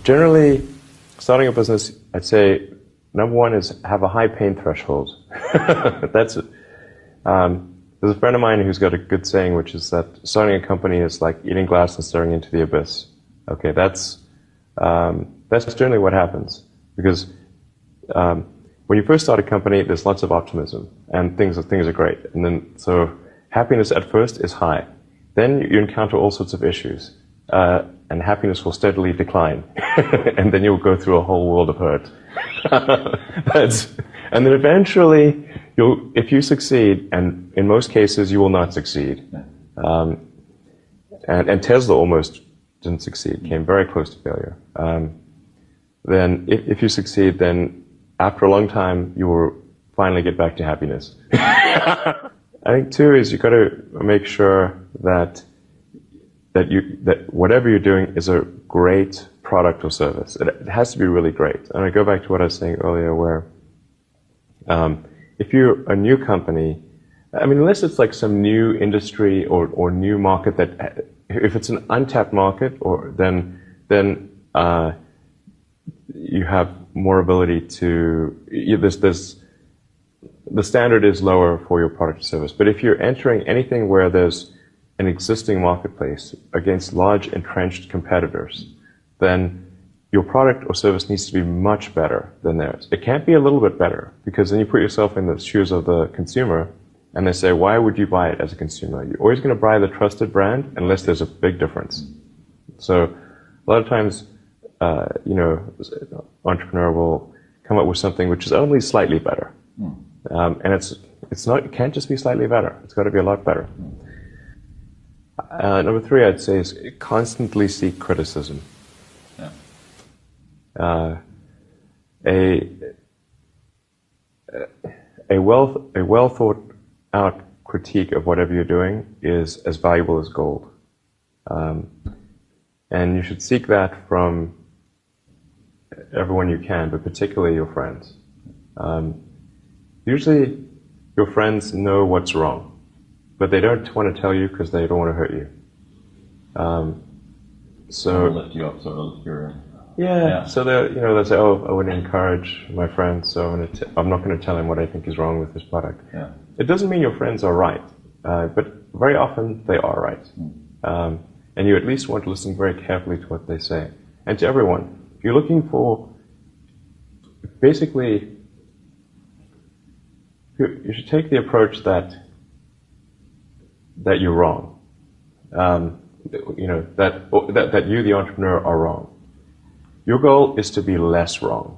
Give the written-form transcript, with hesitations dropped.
Generally, starting a business, I'd say number one is have a high pain threshold. That's it. There's a friend of mine who's got a good saying, which is that starting a company is like eating glass and staring into the abyss. Okay, that's generally what happens, because when you first start a company, there's lots of optimism and things are great, and then so happiness at first is high. Then you encounter all sorts of issues, and happiness will steadily decline, and then you'll go through a whole world of hurt. And then eventually, if you succeed, and in most cases you will not succeed, and Tesla almost didn't succeed, came very close to failure. Then if you succeed, then after a long time you will finally get back to happiness. I think too is you've got to make sure that whatever you're doing is a great product or service. It has to be really great. And I go back to what I was saying earlier, where if you're a new company, I mean, unless it's like some new industry or new market that, if it's an untapped market, or then you have more ability to. The standard is lower for your product or service. But if you're entering anything where there's an existing marketplace against large entrenched competitors, then your product or service needs to be much better than theirs. It can't be a little bit better, because then you put yourself in the shoes of the consumer, and they say, why would you buy it as a consumer? You're always going to buy the trusted brand unless there's a big difference. So a lot of times, entrepreneur will come up with something which is only slightly better. And it can't just be slightly better. It's got to be a lot better. Number three, I'd say, is constantly seek criticism. Yeah. A well thought out critique of whatever you're doing is as valuable as gold. And you should seek that from everyone you can, but particularly your friends. Usually your friends know what's wrong, but they don't want to tell you because they don't want to hurt you. So lift you up, sort of. Yeah. So they'll say, "Oh, I wouldn't encourage my friend, so I'm not going to tell him what I think is wrong with his product." Yeah. It doesn't mean your friends are right, but very often they are right, and you at least want to listen very carefully to what they say. And to everyone, you're looking for, basically, you should take the approach that you're wrong. That you, the entrepreneur, are wrong. Your goal is to be less wrong.